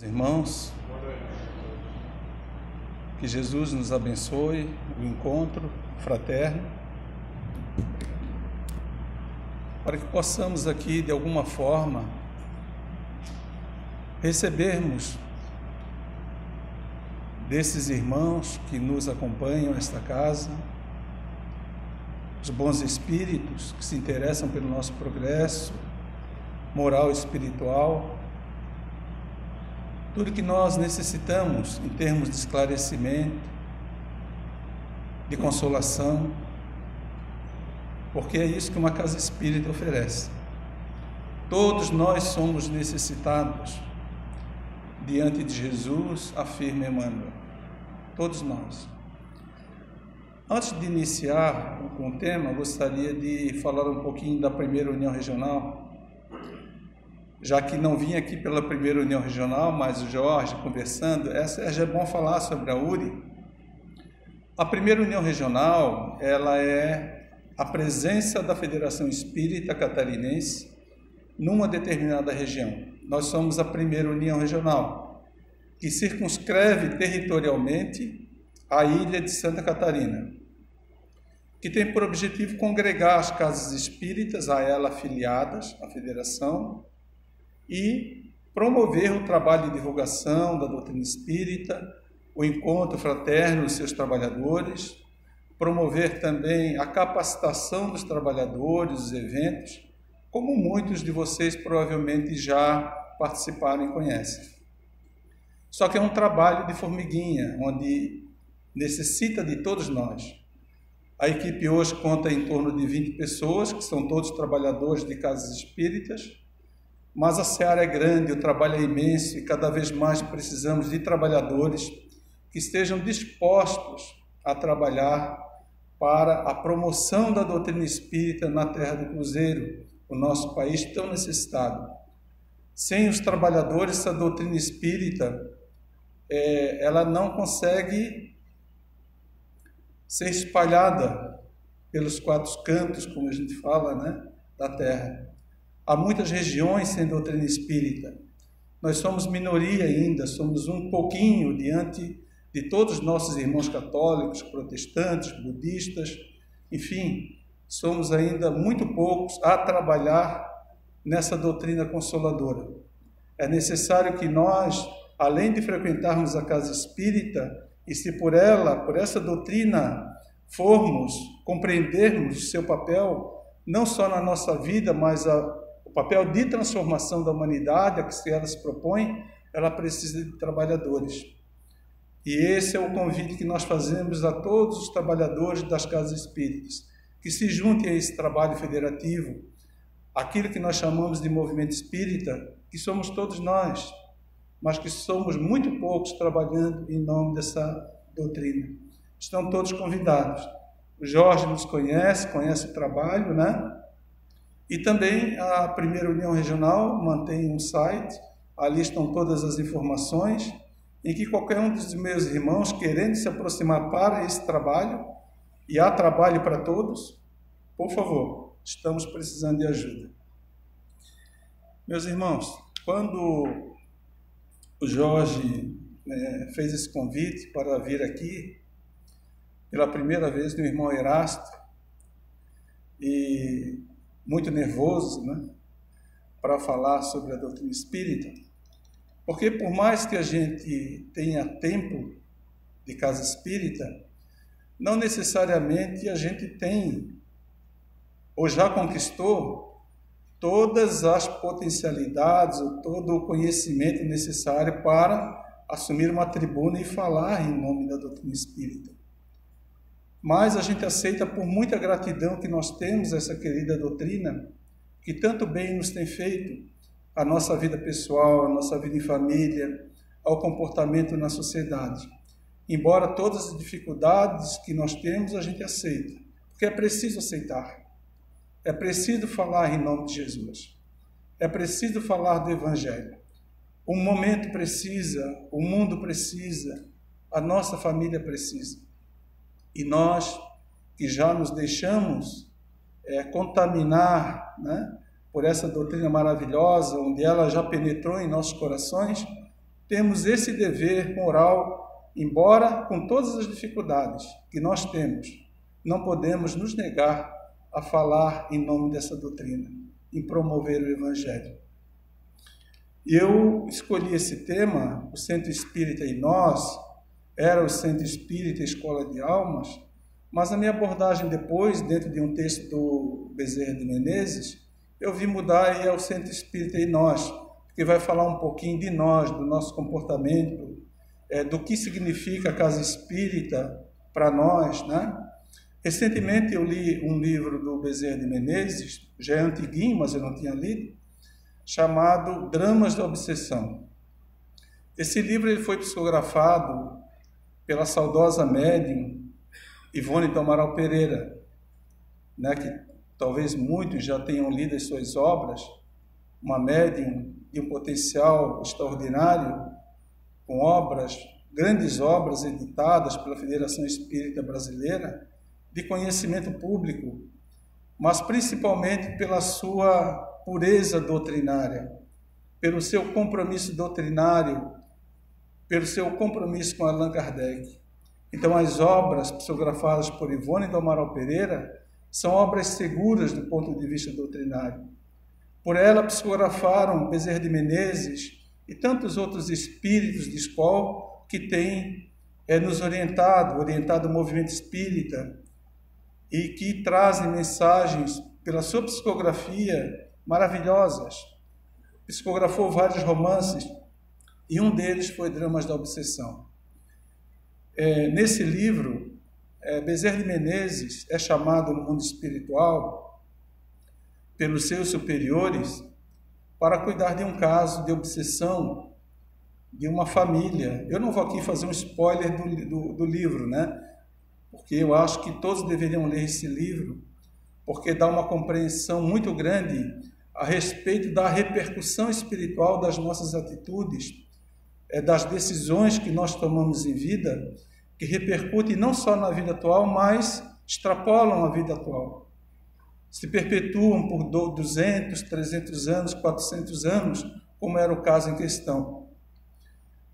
Irmãos, que Jesus nos abençoe o encontro fraterno, para que possamos aqui, de alguma forma, recebermos desses irmãos que nos acompanham nesta casa, os bons espíritos que se interessam pelo nosso progresso moral e espiritual, tudo que nós necessitamos em termos de esclarecimento, de consolação, porque é isso que uma casa espírita oferece. Todos nós somos necessitados diante de Jesus, afirma Emmanuel. Todos nós. Antes de iniciar com o tema, gostaria de falar um pouquinho da primeira união regional, já que não vim aqui pela primeira união regional, mas o Jorge conversando, já é bom falar sobre a URI. A primeira união regional, ela é a presença da Federação Espírita Catarinense numa determinada região. Nós somos a primeira união regional, que circunscreve territorialmente a ilha de Santa Catarina, que tem por objetivo congregar as casas espíritas a ela afiliadas, à federação, e promover o trabalho de divulgação da doutrina espírita, o encontro fraterno dos seus trabalhadores, promover também a capacitação dos trabalhadores, os eventos, como muitos de vocês provavelmente já participaram e conhecem. Só que é um trabalho de formiguinha, onde necessita de todos nós. A equipe hoje conta em torno de 20 pessoas, que são todos trabalhadores de casas espíritas, mas a seara é grande, o trabalho é imenso e cada vez mais precisamos de trabalhadores que estejam dispostos a trabalhar para a promoção da doutrina espírita na terra do Cruzeiro, o nosso país tão necessitado. Sem os trabalhadores, essa doutrina espírita ela não consegue ser espalhada pelos quatro cantos, como a gente fala, né, da terra. Há muitas regiões sem doutrina espírita. Nós somos minoria ainda, somos um pouquinho diante de todos os nossos irmãos católicos, protestantes, budistas, enfim, somos ainda muito poucos a trabalhar nessa doutrina consoladora. É necessário que nós, além de frequentarmos a casa espírita, e se por essa doutrina, compreendermos o seu papel, não só na nossa vida, mas o papel de transformação da humanidade, a que ela se propõe, ela precisa de trabalhadores. E esse é o convite que nós fazemos a todos os trabalhadores das casas espíritas, que se juntem a esse trabalho federativo, aquilo que nós chamamos de movimento espírita, que somos todos nós, mas que somos muito poucos trabalhando em nome dessa doutrina. Estão todos convidados. O Jorge nos conhece o trabalho, né? E também a primeira união regional mantém um site, ali estão todas as informações, em que qualquer um dos meus irmãos querendo se aproximar para esse trabalho, e há trabalho para todos, por favor, estamos precisando de ajuda. Meus irmãos, quando o Jorge fez esse convite para vir aqui, pela primeira vez, do irmão Erasto, e muito nervoso, né, para falar sobre a doutrina espírita, porque por mais que a gente tenha tempo de casa espírita, não necessariamente a gente tem, ou já conquistou, todas as potencialidades, ou todo o conhecimento necessário para assumir uma tribuna e falar em nome da doutrina espírita. Mas a gente aceita por muita gratidão que nós temos essa querida doutrina, que tanto bem nos tem feito a nossa vida pessoal, a nossa vida em família, ao comportamento na sociedade. Embora todas as dificuldades que nós temos, a gente aceita, porque é preciso aceitar. É preciso falar em nome de Jesus. É preciso falar do Evangelho. O momento precisa, o mundo precisa, a nossa família precisa. E nós, que já nos deixamos contaminar, né, por essa doutrina maravilhosa, onde ela já penetrou em nossos corações, temos esse dever moral, embora com todas as dificuldades que nós temos, não podemos nos negar a falar em nome dessa doutrina, em promover o Evangelho. E eu escolhi esse tema, o Centro Espírita e Nós, era o Centro Espírita Escola de Almas, mas a minha abordagem depois, dentro de um texto do Bezerra de Menezes, eu vim mudar e é o Centro Espírita e Nós, que vai falar um pouquinho de nós, do nosso comportamento, do que significa a casa espírita para nós, né? Recentemente eu li um livro do Bezerra de Menezes, já é antiguinho, mas eu não tinha lido, chamado Dramas da Obsessão. Esse livro ele foi psicografado pela saudosa médium Ivone do Amaral Pereira, né, que talvez muitos já tenham lido as suas obras, uma médium de um potencial extraordinário, com obras, grandes obras editadas pela Federação Espírita Brasileira, de conhecimento público, mas principalmente pela sua pureza doutrinária, pelo seu compromisso doutrinário, pelo seu compromisso com Allan Kardec. Então, as obras psicografadas por Ivone do Amaral Pereira são obras seguras do ponto de vista doutrinário. Por ela psicografaram Bezerra de Menezes e tantos outros espíritos de escola que têm nos orientado o movimento espírita e que trazem mensagens pela sua psicografia maravilhosas. Psicografou vários romances e um deles foi Dramas da Obsessão. Nesse livro, Bezerra de Menezes é chamado no mundo espiritual pelos seus superiores para cuidar de um caso de obsessão de uma família. Eu não vou aqui fazer um spoiler do livro, né? Porque eu acho que todos deveriam ler esse livro, porque dá uma compreensão muito grande a respeito da repercussão espiritual das nossas atitudes, das decisões que nós tomamos em vida, que repercutem não só na vida atual, mas extrapolam a vida atual. Se perpetuam por 200, 300 anos, 400 anos, como era o caso em questão.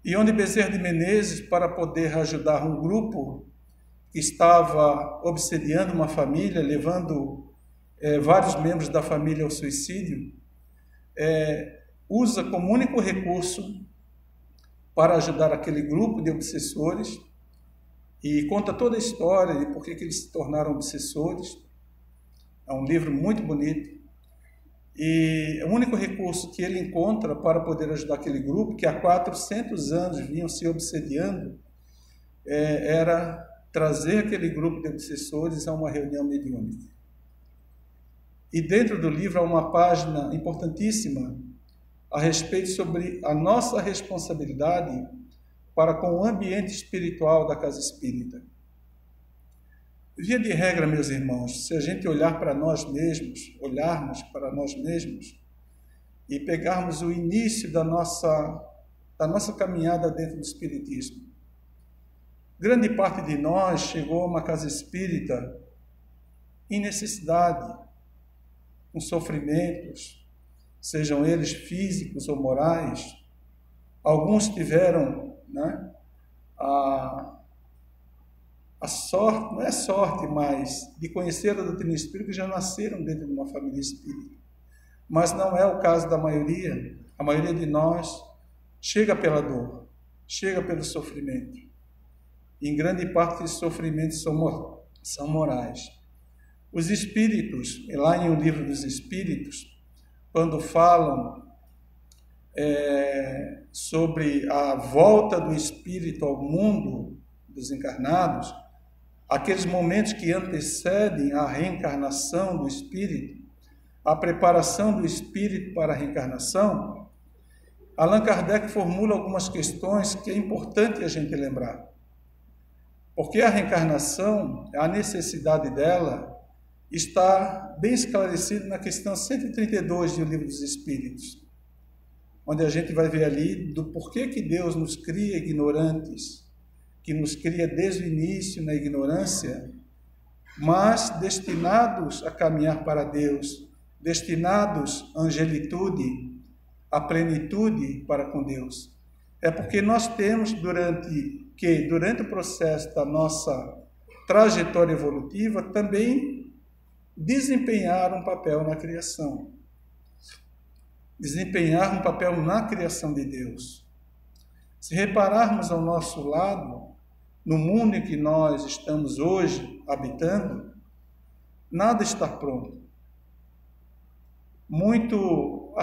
E onde Bezerra de Menezes, para poder ajudar um grupo que estava obsediando uma família, levando vários membros da família ao suicídio, usa como único recurso para ajudar aquele grupo de obsessores e conta toda a história de por que eles se tornaram obsessores. É um livro muito bonito. E o único recurso que ele encontra para poder ajudar aquele grupo, que há 400 anos vinham se obsediando, era trazer aquele grupo de obsessores a uma reunião mediúnica. E dentro do livro há uma página importantíssima a respeito sobre a nossa responsabilidade para com o ambiente espiritual da casa espírita. Via de regra, meus irmãos, se a gente olharmos para nós mesmos e pegarmos o início da nossa caminhada dentro do espiritismo, grande parte de nós chegou a uma casa espírita em necessidade, com sofrimentos, sejam eles físicos ou morais. Alguns tiveram, né, a sorte, não é sorte, mas de conhecer a doutrina espírita, que já nasceram dentro de uma família espírita. Mas não é o caso da maioria. A maioria de nós chega pela dor, chega pelo sofrimento. E em grande parte esses sofrimentos são morais. Os espíritos, lá em O Livro dos Espíritos, quando falam sobre a volta do espírito ao mundo dos encarnados, aqueles momentos que antecedem a reencarnação do espírito, a preparação do espírito para a reencarnação, Allan Kardec formula algumas questões que é importante a gente lembrar. Porque a reencarnação, a necessidade dela, está bem esclarecido na questão 132 do Livro dos Espíritos, onde a gente vai ver ali do porquê que Deus nos cria ignorantes, que nos cria desde o início na ignorância, mas destinados a caminhar para Deus, destinados à angelitude, à plenitude para com Deus. é porque nós temos, durante o processo da nossa trajetória evolutiva, também desempenhar um papel na criação. Desempenhar um papel na criação de Deus. Se repararmos ao nosso lado, no mundo em que nós estamos hoje habitando, nada está pronto. Muito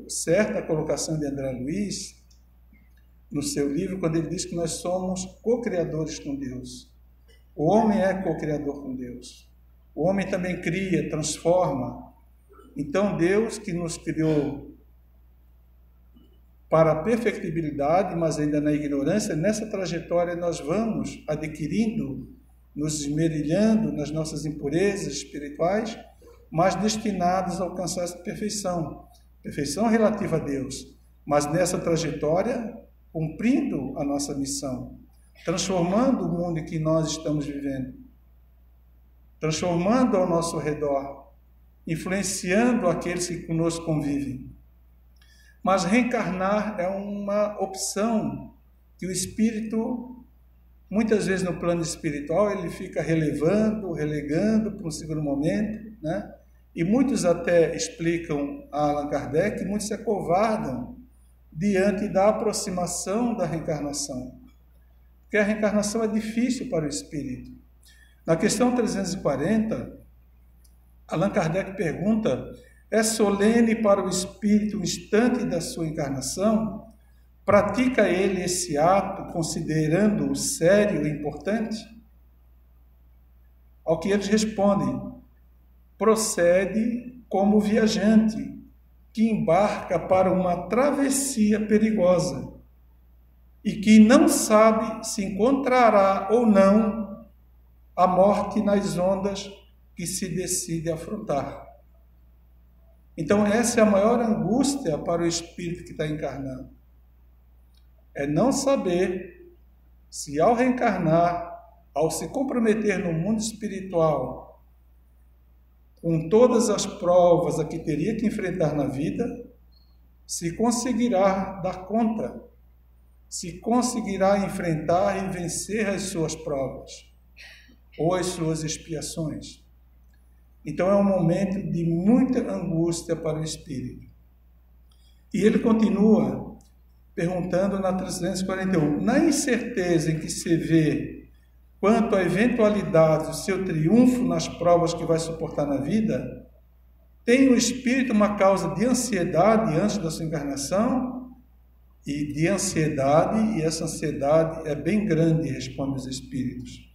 certa a colocação de André Luiz, no seu livro, quando ele diz que nós somos co-criadores com Deus. O homem é co-criador com Deus. O homem também cria, transforma. Então, Deus que nos criou para a perfectibilidade, mas ainda na ignorância, nessa trajetória nós vamos adquirindo, nos esmerilhando nas nossas impurezas espirituais, mas destinados a alcançar essa perfeição. Perfeição relativa a Deus, mas nessa trajetória, cumprindo a nossa missão, transformando o mundo em que nós estamos vivendo, transformando ao nosso redor, influenciando aqueles que conosco convivem. Mas reencarnar é uma opção que o espírito, muitas vezes no plano espiritual, ele fica relegando para um segundo momento, né? E muitos até explicam a Allan Kardec, muitos se acovardam diante da aproximação da reencarnação. Porque a reencarnação é difícil para o espírito. Na questão 340, Allan Kardec pergunta: é solene para o espírito o instante da sua encarnação? Pratica ele esse ato considerando-o sério e importante? Ao que eles respondem: procede como viajante que embarca para uma travessia perigosa e que não sabe se encontrará ou não a morte nas ondas que se decide afrontar. Então, essa é a maior angústia para o espírito que está encarnando. É não saber se, ao reencarnar, ao se comprometer no mundo espiritual, com todas as provas a que teria que enfrentar na vida, se conseguirá dar conta, se conseguirá enfrentar e vencer as suas provas ou as suas expiações. Então é um momento de muita angústia para o espírito. E ele continua perguntando na 341, na incerteza em que se vê quanto à eventualidade do seu triunfo nas provas que vai suportar na vida, tem o espírito uma causa de ansiedade antes da sua encarnação? E de ansiedade, e essa ansiedade é bem grande, respondem os espíritos,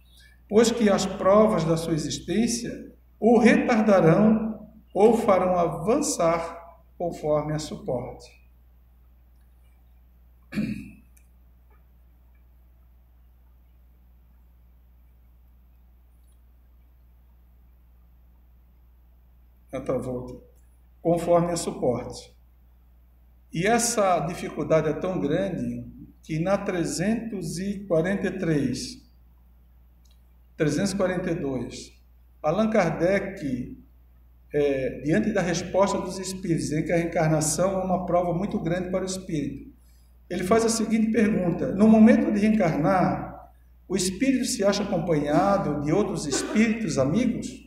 pois que as provas da sua existência o retardarão ou farão avançar conforme a suporte. Outra volta. Conforme a suporte. E essa dificuldade é tão grande que na 342, Allan Kardec, diante da resposta dos espíritos, em que a reencarnação é uma prova muito grande para o espírito, ele faz a seguinte pergunta: no momento de reencarnar, o espírito se acha acompanhado de outros espíritos amigos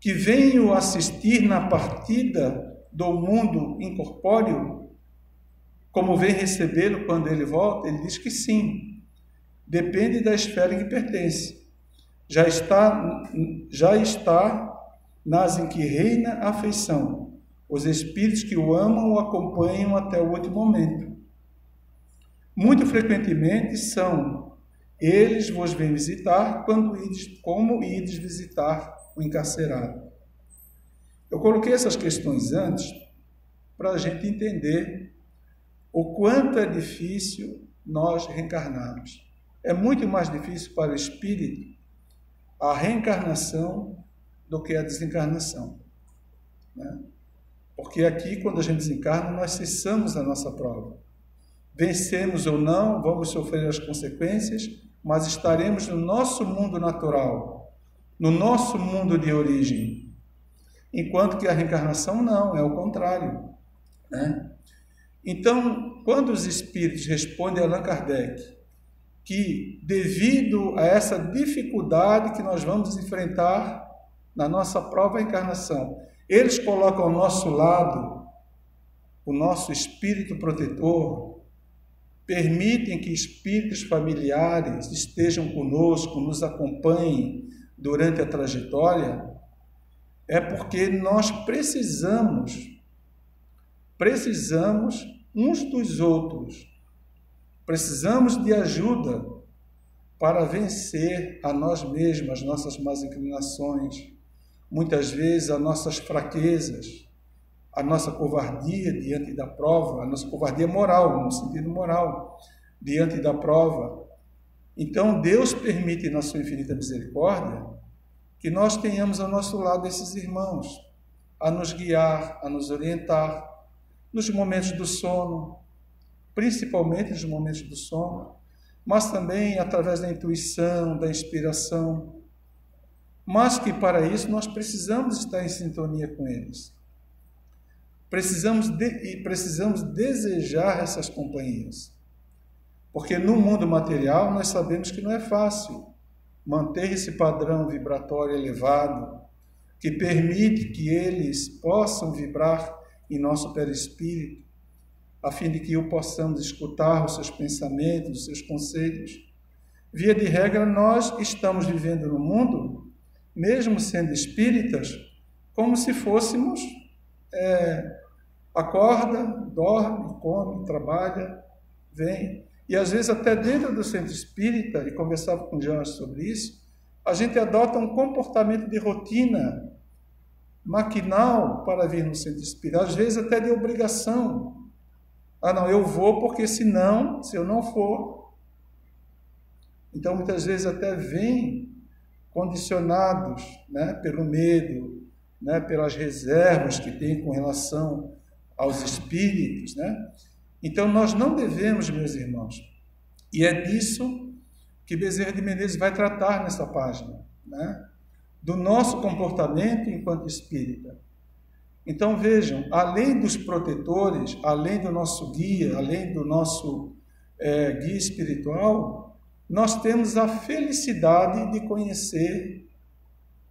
que venham assistir na partida do mundo incorpóreo, como vem recebê-lo quando ele volta? Ele diz que sim, depende da esfera em que pertence. Já está nas em que reina a afeição. Os espíritos que o amam o acompanham até o último momento. Muito frequentemente eles vos vêm visitar como ides visitar o encarcerado. Eu coloquei essas questões antes para a gente entender o quanto é difícil nós reencarnarmos. É muito mais difícil para o espírito a reencarnação do que a desencarnação, né? Porque aqui, quando a gente desencarna, nós cessamos a nossa prova. Vencemos ou não, vamos sofrer as consequências, mas estaremos no nosso mundo natural, no nosso mundo de origem. Enquanto que a reencarnação não, é o contrário, né? Então, quando os espíritos respondem a Allan Kardec que, devido a essa dificuldade que nós vamos enfrentar na nossa própria encarnação, eles colocam ao nosso lado o nosso espírito protetor, permitem que espíritos familiares estejam conosco, nos acompanhem durante a trajetória, é porque nós precisamos uns dos outros, precisamos de ajuda para vencer a nós mesmos, as nossas más inclinações, muitas vezes as nossas fraquezas, a nossa covardia diante da prova, a nossa covardia moral, no sentido moral, diante da prova. Então, Deus permite, na sua infinita misericórdia, que nós tenhamos ao nosso lado esses irmãos, a nos guiar, a nos orientar, nos momentos do sono, principalmente nos momentos do sono, mas também através da intuição, da inspiração, mas que para isso nós precisamos estar em sintonia com eles. Precisamos desejar essas companhias, porque no mundo material nós sabemos que não é fácil manter esse padrão vibratório elevado, que permite que eles possam vibrar em nosso perispírito, a fim de que o possamos escutar os seus pensamentos, os seus conselhos. Via de regra, nós estamos vivendo no mundo, mesmo sendo espíritas, como se fôssemos acorda, dorme, come, trabalha, vem. E às vezes até dentro do centro espírita, e conversava com o Jorge sobre isso, a gente adota um comportamento de rotina maquinal para vir no centro espírita, às vezes até de obrigação. Ah, não, eu vou porque senão, se eu não for... Então, muitas vezes até vêm condicionados, né, pelo medo, né, pelas reservas que tem com relação aos espíritos, né? Então, nós não devemos, meus irmãos, e é disso que Bezerra de Menezes vai tratar nessa página, né? Do nosso comportamento enquanto espírita. Então, vejam, além dos protetores, além do nosso guia, além do nosso guia espiritual, nós temos a felicidade de conhecer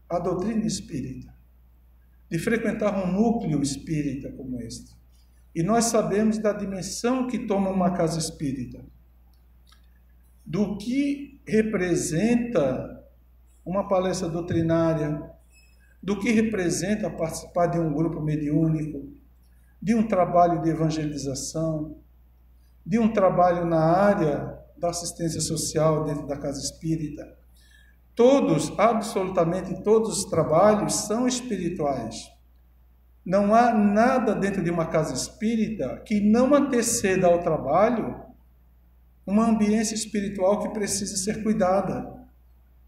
a doutrina espírita, de frequentar um núcleo espírita como este. E nós sabemos da dimensão que toma uma casa espírita, do que representa uma palestra doutrinária, do que representa participar de um grupo mediúnico, de um trabalho de evangelização, de um trabalho na área da assistência social dentro da casa espírita. Todos, absolutamente todos os trabalhos são espirituais. Não há nada dentro de uma casa espírita que não anteceda ao trabalho uma ambiência espiritual que precisa ser cuidada,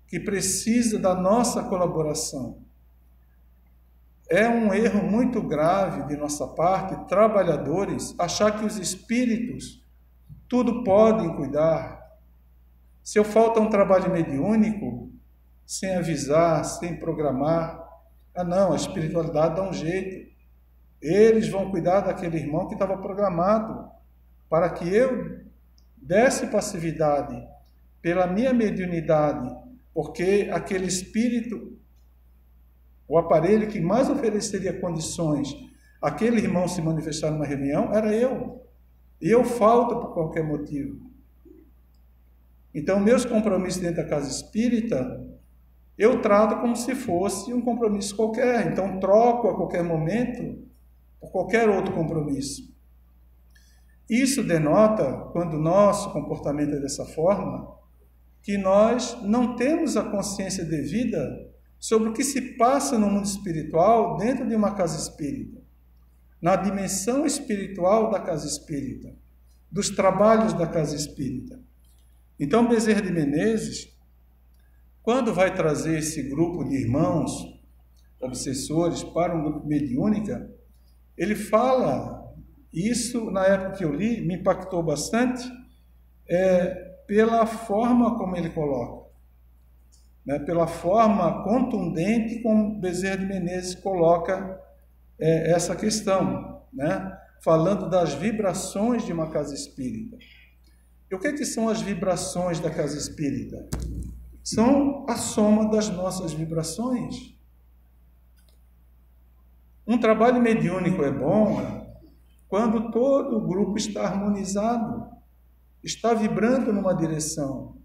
que precisa da nossa colaboração. É um erro muito grave de nossa parte, trabalhadores, achar que os espíritos tudo podem cuidar. Se eu falta um trabalho mediúnico, sem avisar, sem programar, não, a espiritualidade dá um jeito. Eles vão cuidar daquele irmão que estava programado para que eu desse passividade pela minha mediunidade, porque aquele espírito, o aparelho que mais ofereceria condições aquele irmão se manifestar numa reunião era eu. E eu falto por qualquer motivo. Então, meus compromissos dentro da casa espírita, eu trato como se fosse um compromisso qualquer. Então, troco a qualquer momento por qualquer outro compromisso. Isso denota, quando o nosso comportamento é dessa forma, que nós não temos a consciência devida sobre o que se passa no mundo espiritual dentro de uma casa espírita, na dimensão espiritual da casa espírita, dos trabalhos da casa espírita. Então, Bezerra de Menezes, quando vai trazer esse grupo de irmãos obsessores para um grupo mediúnica, ele fala, isso na época que eu li, me impactou bastante, pela forma como ele coloca, né, pela forma contundente como Bezerra de Menezes coloca essa questão, né? falando das vibrações de uma casa espírita. E o que são as vibrações da casa espírita? São a soma das nossas vibrações. Um trabalho mediúnico é bom quando todo o grupo está harmonizado, está vibrando numa direção,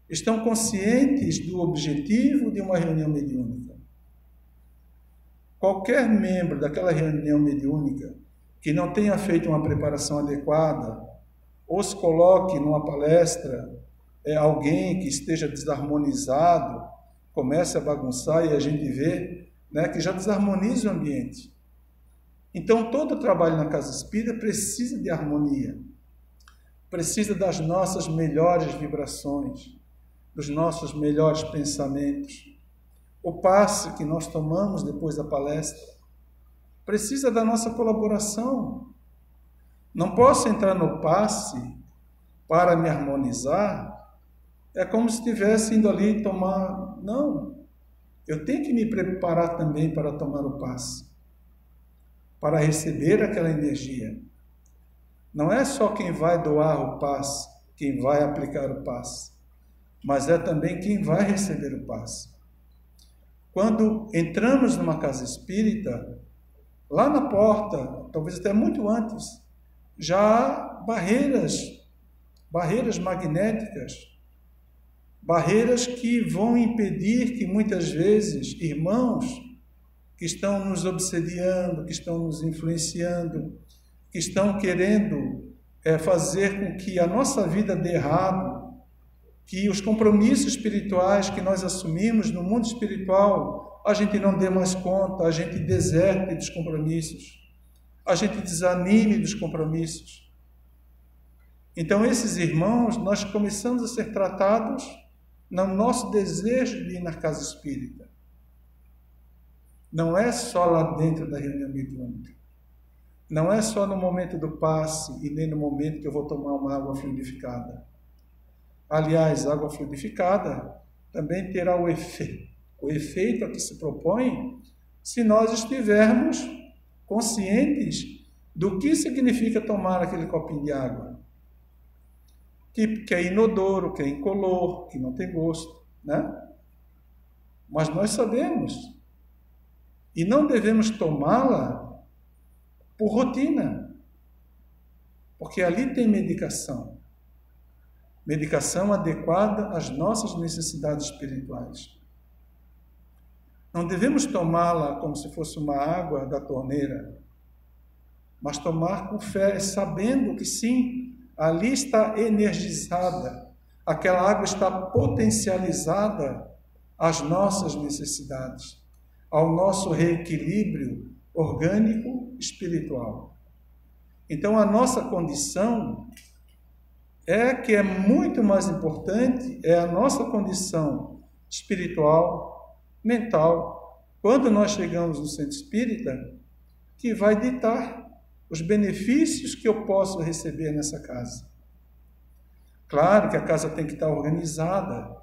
estão conscientes do objetivo de uma reunião mediúnica. Qualquer membro daquela reunião mediúnica que não tenha feito uma preparação adequada, ou se coloque numa palestra, alguém que esteja desarmonizado, comece a bagunçar e a gente vê, que já desarmoniza o ambiente. Então, todo o trabalho na casa espírita precisa de harmonia, precisa das nossas melhores vibrações, dos nossos melhores pensamentos. O passe que nós tomamos depois da palestra precisa da nossa colaboração. Não posso entrar no passe para me harmonizar, é como se estivesse indo ali tomar... Não, eu tenho que me preparar também para tomar o passe, para receber aquela energia. Não é só quem vai doar o passe, quem vai aplicar o passe, mas é também quem vai receber o passe. Quando entramos numa casa espírita, lá na porta, talvez até muito antes, já há barreiras magnéticas, barreiras que vão impedir que muitas vezes irmãos que estão nos obsediando, que estão nos influenciando, que estão querendo fazer com que a nossa vida dê errado, que os compromissos espirituais que nós assumimos no mundo espiritual, a gente não dê mais conta, a gente deserte dos compromissos, a gente desanime dos compromissos. Então, esses irmãos, nós começamos a ser tratados no nosso desejo de ir na casa espírita. Não é só lá dentro da reunião mediúnica. Não é só no momento do passe e nem no momento que eu vou tomar uma água fluidificada. Aliás, a água fluidificada também terá o efeito a que se propõe se nós estivermos conscientes do que significa tomar aquele copinho de água. Que é inodoro, que é incolor, que não tem gosto, né? Mas nós sabemos. E não devemos tomá-la por rotina, porque ali tem medicação. Medicação adequada às nossas necessidades espirituais. Não devemos tomá-la como se fosse uma água da torneira, mas tomar com fé, sabendo que sim, ali está energizada, aquela água está potencializada às nossas necessidades, ao nosso reequilíbrio orgânico espiritual. Então, a nossa condição que é muito mais importante, é a nossa condição espiritual, mental, quando nós chegamos no centro espírita, que vai ditar os benefícios que eu posso receber nessa casa. Claro que a casa tem que estar organizada,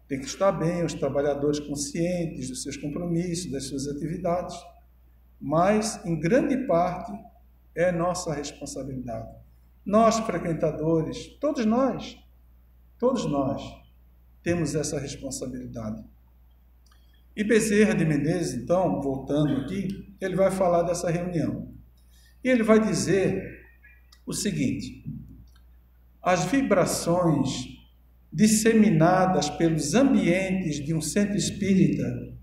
tem que estar bem, os trabalhadores conscientes dos seus compromissos, das suas atividades, mas, em grande parte, é nossa responsabilidade. Nós, frequentadores, todos nós temos essa responsabilidade. E Bezerra de Menezes, então, voltando aqui, ele vai falar dessa reunião. E ele vai dizer o seguinte: as vibrações disseminadas pelos ambientes de um centro espírita,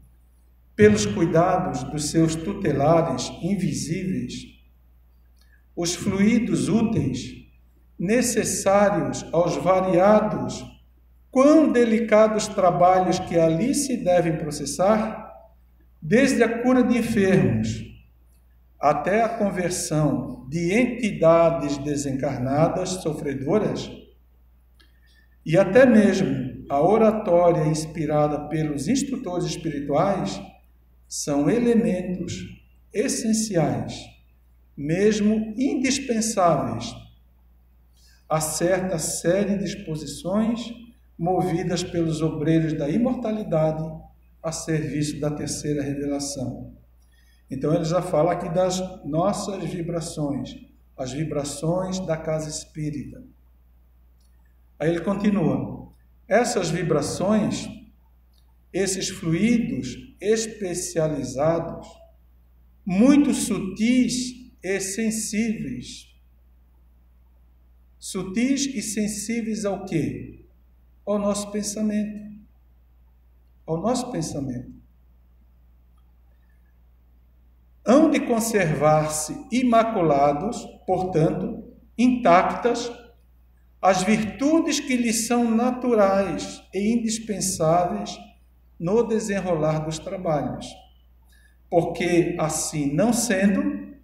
pelos cuidados dos seus tutelares invisíveis, os fluidos úteis necessários aos variados, quão delicados trabalhos que ali se devem processar, desde a cura de enfermos até a conversão de entidades desencarnadas sofredoras, e até mesmo a oratória inspirada pelos instrutores espirituais, são elementos essenciais, mesmo indispensáveis, a certa série de exposições movidas pelos obreiros da imortalidade a serviço da terceira revelação. Então ele já fala aqui das nossas vibrações, as vibrações da casa espírita. Aí ele continua: essas vibrações, esses fluidos especializados, muito sutis e sensíveis. Sutis e sensíveis ao quê? Ao nosso pensamento. Ao nosso pensamento. Hão de conservar-se imaculados, portanto, intactas, as virtudes que lhes são naturais e indispensáveis no desenrolar dos trabalhos. Porque, assim não sendo,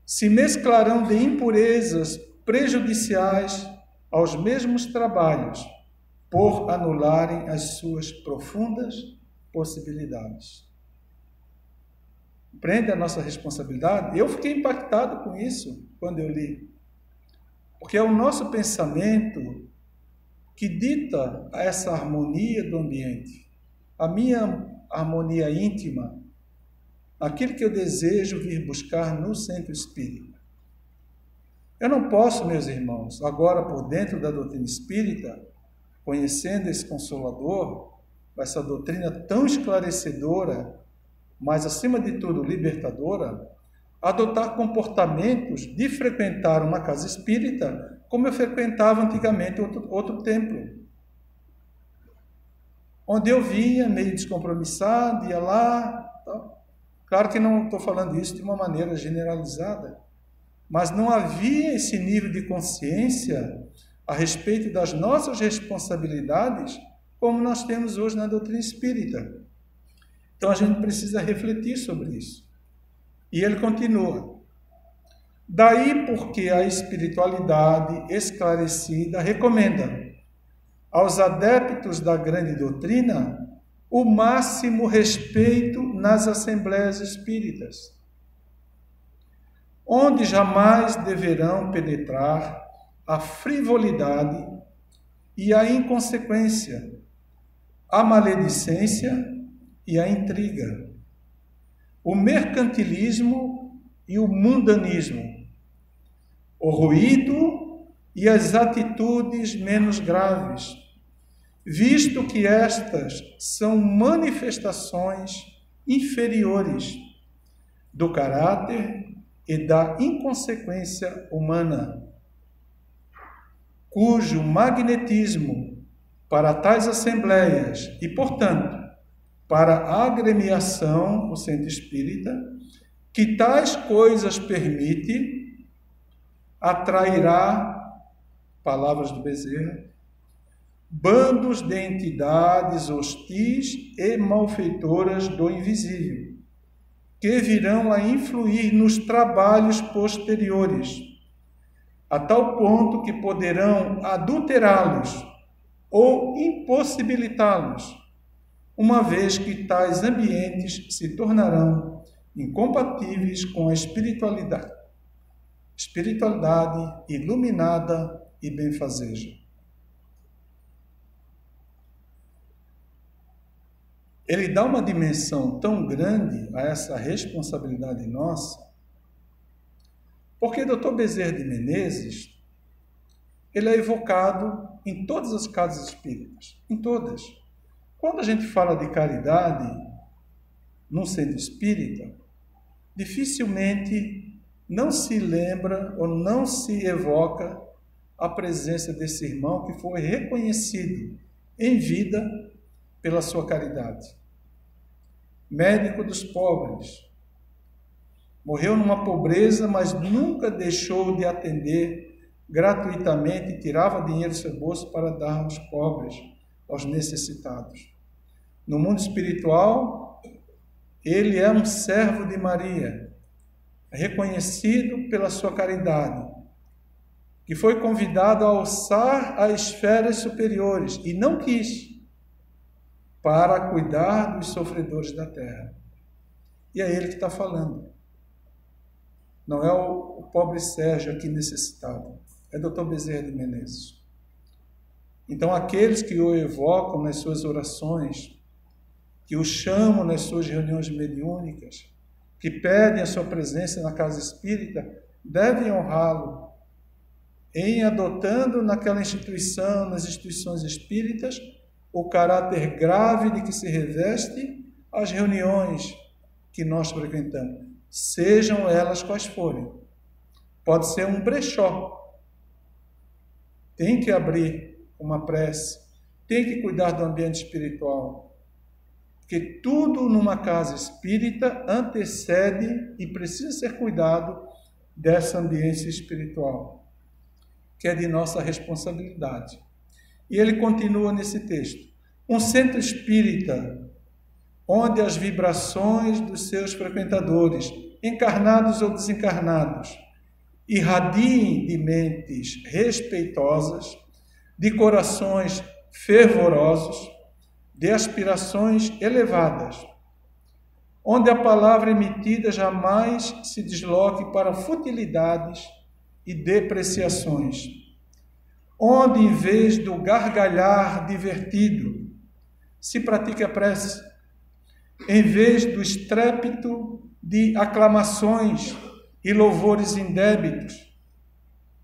se mesclarão de impurezas prejudiciais aos mesmos trabalhos, por anularem as suas profundas possibilidades. Compreende a nossa responsabilidade? Eu fiquei impactado com isso quando eu li. Porque é o nosso pensamento que dita essa harmonia do ambiente, a minha harmonia íntima, aquilo que eu desejo vir buscar no centro espírita. Eu não posso, meus irmãos, agora por dentro da doutrina espírita, conhecendo esse Consolador, essa doutrina tão esclarecedora, mas acima de tudo libertadora, adotar comportamentos de frequentar uma casa espírita como eu frequentava antigamente outro templo, onde eu vinha meio descompromissado, ia lá, tal. Claro que não estou falando isso de uma maneira generalizada, mas não havia esse nível de consciência a respeito das nossas responsabilidades como nós temos hoje na doutrina espírita. Então a gente precisa refletir sobre isso. E ele continua: daí porque a espiritualidade esclarecida recomenda aos adeptos da grande doutrina o máximo respeito nas assembleias espíritas, onde jamais deverão penetrar a frivolidade e a inconsequência, a maledicência e a intriga, o mercantilismo e o mundanismo, o ruído e as atitudes menos graves, visto que estas são manifestações inferiores do caráter e da inconsequência humana, cujo magnetismo para tais assembleias e, portanto, para a agremiação, o centro espírita, que tais coisas permite, atrairá, palavras do Bezerra, bandos de entidades hostis e malfeitoras do invisível, que virão a influir nos trabalhos posteriores, a tal ponto que poderão adulterá-los ou impossibilitá-los, uma vez que tais ambientes se tornarão incompatíveis com a espiritualidade iluminada e benfazeja. Ele dá uma dimensão tão grande a essa responsabilidade nossa, porque o Dr. Bezerra de Menezes, ele é evocado em todas as casas espíritas, em todas. Quando a gente fala de caridade num centro espírita, dificilmente não se lembra ou não se evoca a presença desse irmão que foi reconhecido em vida pela sua caridade. Médico dos pobres. Morreu numa pobreza, mas nunca deixou de atender gratuitamente, tirava dinheiro do seu bolso para dar aos pobres, aos necessitados. No mundo espiritual, ele é um servo de Maria, reconhecido pela sua caridade, que foi convidado a alçar as esferas superiores e não quis, para cuidar dos sofredores da terra. E é ele que está falando. Não é o pobre Sérgio aqui necessitado, é Dr. Bezerra de Menezes. Então, aqueles que o evocam nas suas orações, que o chamam nas suas reuniões mediúnicas, que pedem a sua presença na casa espírita, devem honrá-lo em adotando naquela instituição, nas instituições espíritas, o caráter grave de que se reveste as reuniões que nós frequentamos, sejam elas quais forem. Pode ser um brechó. Tem que abrir uma prece, tem que cuidar do ambiente espiritual, porque tudo numa casa espírita antecede e precisa ser cuidado dessa ambiência espiritual, que é de nossa responsabilidade. E ele continua nesse texto: um centro espírita, onde as vibrações dos seus frequentadores, encarnados ou desencarnados, irradiem de mentes respeitosas, de corações fervorosos, de aspirações elevadas, onde a palavra emitida jamais se desloque para futilidades e depreciações, onde, em vez do gargalhar divertido, se pratique a prece, em vez do estrépito de aclamações e louvores indébitos,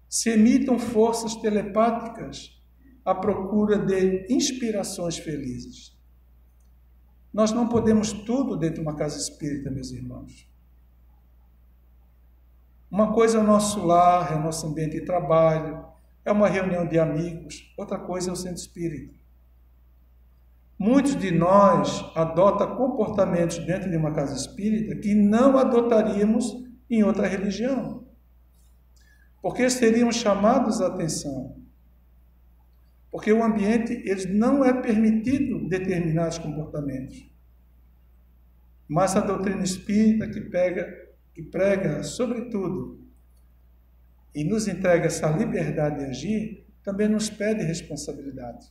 se emitam forças telepáticas à procura de inspirações felizes. Nós não podemos tudo dentro de uma casa espírita, meus irmãos. Uma coisa é o nosso lar, é o nosso ambiente de trabalho, é uma reunião de amigos, outra coisa é o centro espírita. Muitos de nós adotam comportamentos dentro de uma casa espírita que não adotaríamos em outra religião, porque seríamos chamados a atenção, porque o ambiente ele não é permitido determinados comportamentos, mas a doutrina espírita que prega sobretudo e nos entrega essa liberdade de agir, também nos pede responsabilidade,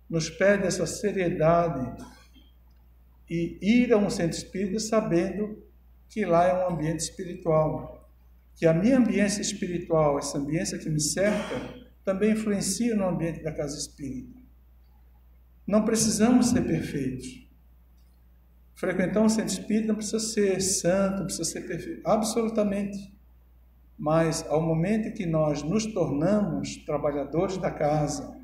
nos pede essa seriedade e ir a um centro espírita sabendo que lá é um ambiente espiritual, que a minha ambiência espiritual, essa ambiência que me cerca, também influencia no ambiente da casa espírita. Não precisamos ser perfeitos. Frequentar um centro espírita não precisa ser santo, não precisa ser perfeito, absolutamente. Mas ao momento em que nós nos tornamos trabalhadores da casa,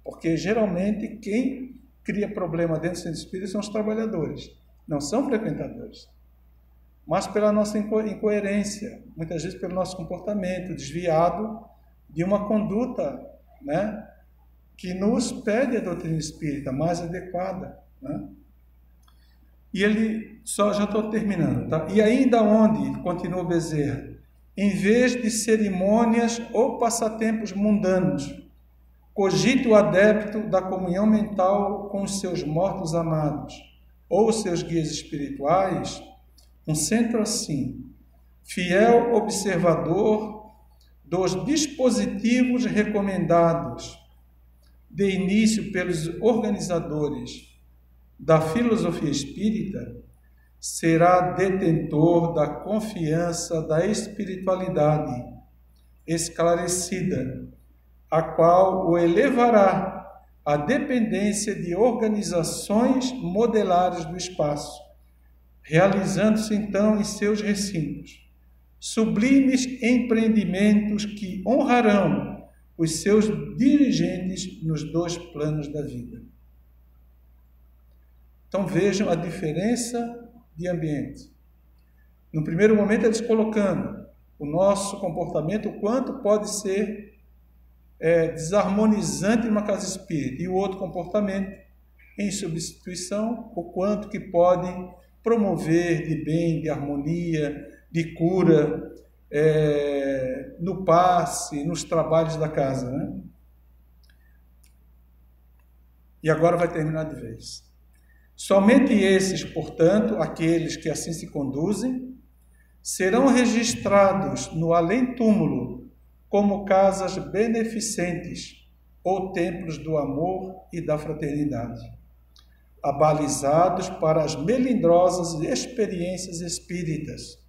porque geralmente quem cria problema dentro do centro espírita são os trabalhadores, não são frequentadores. Mas pela nossa incoerência, muitas vezes pelo nosso comportamento desviado de uma conduta, né, que nos pede a doutrina espírita mais adequada, né? E ele, já estou terminando, tá? E ainda onde, continua Bezerra, em vez de cerimônias ou passatempos mundanos, cogita o adepto da comunhão mental com os seus mortos amados ou os seus guias espirituais, um centro assim, fiel observador dos dispositivos recomendados de início pelos organizadores da filosofia espírita, será detentor da confiança da espiritualidade esclarecida, a qual o elevará à dependência de organizações modelares do espaço, realizando-se então em seus recintos sublimes empreendimentos que honrarão os seus dirigentes nos dois planos da vida. Então vejam a diferença de ambiente. No primeiro momento eles colocando o nosso comportamento, o quanto pode ser desarmonizante em uma casa espírita, e o outro comportamento em substituição, o quanto que pode promover de bem, de harmonia, de cura, no passe, nos trabalhos da casa, né? E agora vai terminar de vez. Somente esses, portanto, aqueles que assim se conduzem, serão registrados no além-túmulo como casas beneficentes ou templos do amor e da fraternidade, abalizados para as melindrosas experiências espíritas,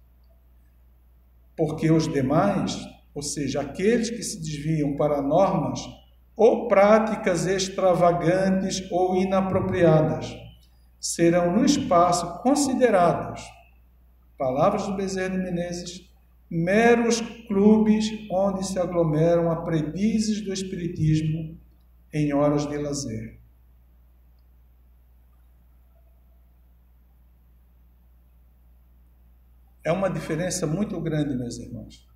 porque os demais, ou seja, aqueles que se desviam para normas ou práticas extravagantes ou inapropriadas, serão no espaço considerados, palavras do Bezerra de Menezes, meros clubes onde se aglomeram aprendizes do Espiritismo em horas de lazer. É uma diferença muito grande, meus irmãos,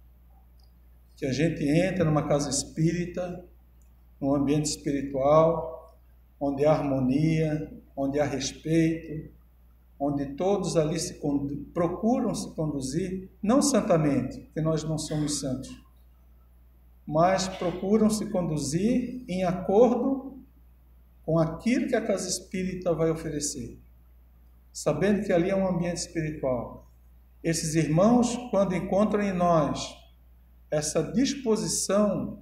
que a gente entra numa casa espírita, num ambiente espiritual, onde há harmonia, onde há respeito, onde todos ali procuram se conduzir, não santamente, porque nós não somos santos, mas procuram se conduzir em acordo com aquilo que a casa espírita vai oferecer, sabendo que ali é um ambiente espiritual. Esses irmãos, quando encontram em nós essa disposição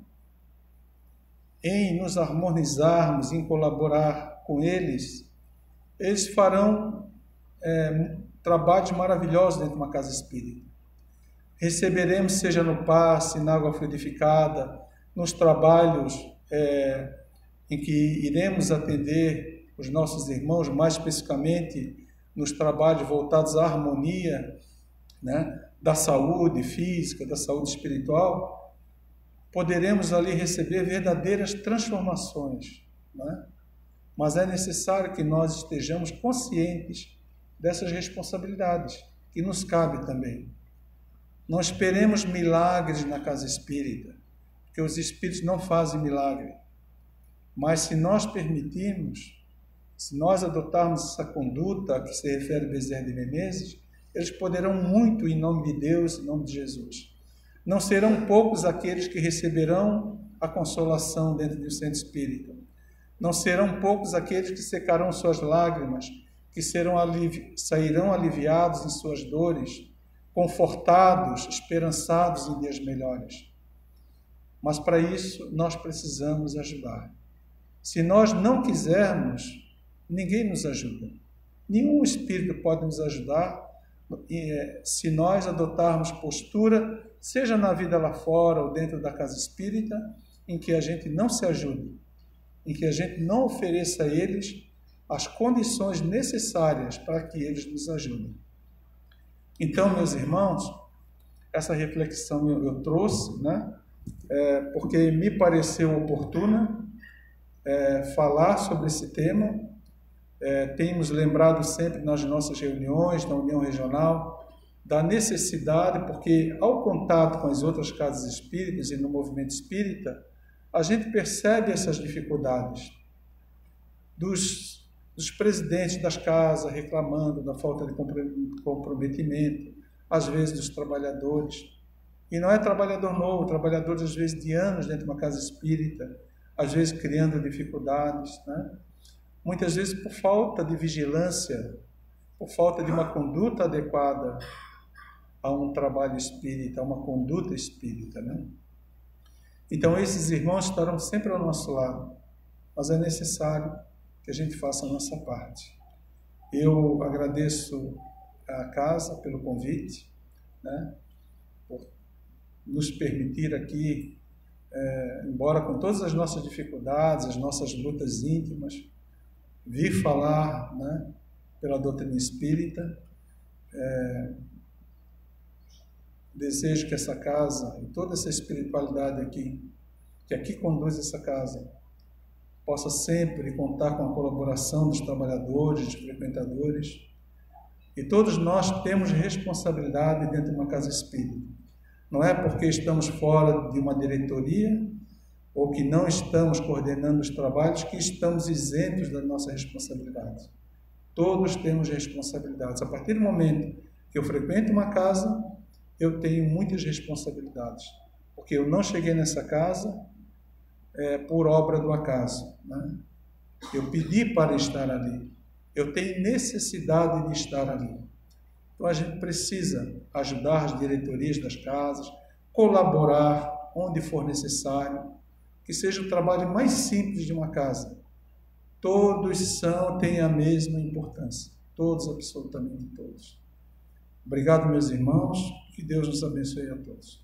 em nos harmonizarmos, em colaborar com eles, eles farão trabalhos maravilhosos dentro de uma casa espírita. Receberemos, seja no passe, na água fluidificada, nos trabalhos em que iremos atender os nossos irmãos, mais especificamente nos trabalhos voltados à harmonia, né, da saúde física, da saúde espiritual, poderemos ali receber verdadeiras transformações, né? Mas é necessário que nós estejamos conscientes dessas responsabilidades que nos cabe também. Não esperemos milagres na casa espírita, porque os espíritos não fazem milagre. Mas se nós permitirmos, se nós adotarmos essa conduta a que se refere Bezerra de Menezes, eles poderão muito em nome de Deus, em nome de Jesus. Não serão poucos aqueles que receberão a consolação dentro do centro espírita. Não serão poucos aqueles que secarão suas lágrimas, que sairão aliviados em suas dores, confortados, esperançados em dias melhores. Mas para isso nós precisamos ajudar. Se nós não quisermos, ninguém nos ajuda. Nenhum espírito pode nos ajudar se nós adotarmos postura, seja na vida lá fora ou dentro da casa espírita, em que a gente não se ajude, em que a gente não ofereça a eles as condições necessárias para que eles nos ajudem. Então, meus irmãos, essa reflexão eu trouxe, né? Porque me pareceu oportuna falar sobre esse tema. Temos lembrado sempre nas nossas reuniões, na União Regional, da necessidade, porque ao contato com as outras casas espíritas e no movimento espírita, a gente percebe essas dificuldades dos presidentes das casas reclamando da falta de comprometimento, às vezes dos trabalhadores. E não é trabalhador novo, trabalhadores às vezes de anos dentro de uma casa espírita, às vezes criando dificuldades, né? Muitas vezes por falta de vigilância, por falta de uma conduta adequada a um trabalho espírita, a uma conduta espírita, né? Então, esses irmãos estarão sempre ao nosso lado, mas é necessário que a gente faça a nossa parte. Eu agradeço à casa pelo convite, né? Por nos permitir aqui, embora com todas as nossas dificuldades, as nossas lutas íntimas, vir falar, né, pela doutrina espírita. Desejo que essa casa e toda essa espiritualidade aqui, que aqui conduz essa casa, possa sempre contar com a colaboração dos trabalhadores, dos frequentadores. E todos nós temos responsabilidade dentro de uma casa espírita. Não é porque estamos fora de uma diretoria ou que não estamos coordenando os trabalhos que estamos isentos da nossa responsabilidade. Todos temos responsabilidades. A partir do momento que eu frequento uma casa, eu tenho muitas responsabilidades, porque eu não cheguei nessa casa por obra do acaso, né? Eu pedi para estar ali, eu tenho necessidade de estar ali. Então a gente precisa ajudar as diretorias das casas, colaborar onde for necessário, que seja o trabalho mais simples de uma casa. Todos têm a mesma importância, todos, absolutamente todos. Obrigado, meus irmãos, que Deus nos abençoe a todos.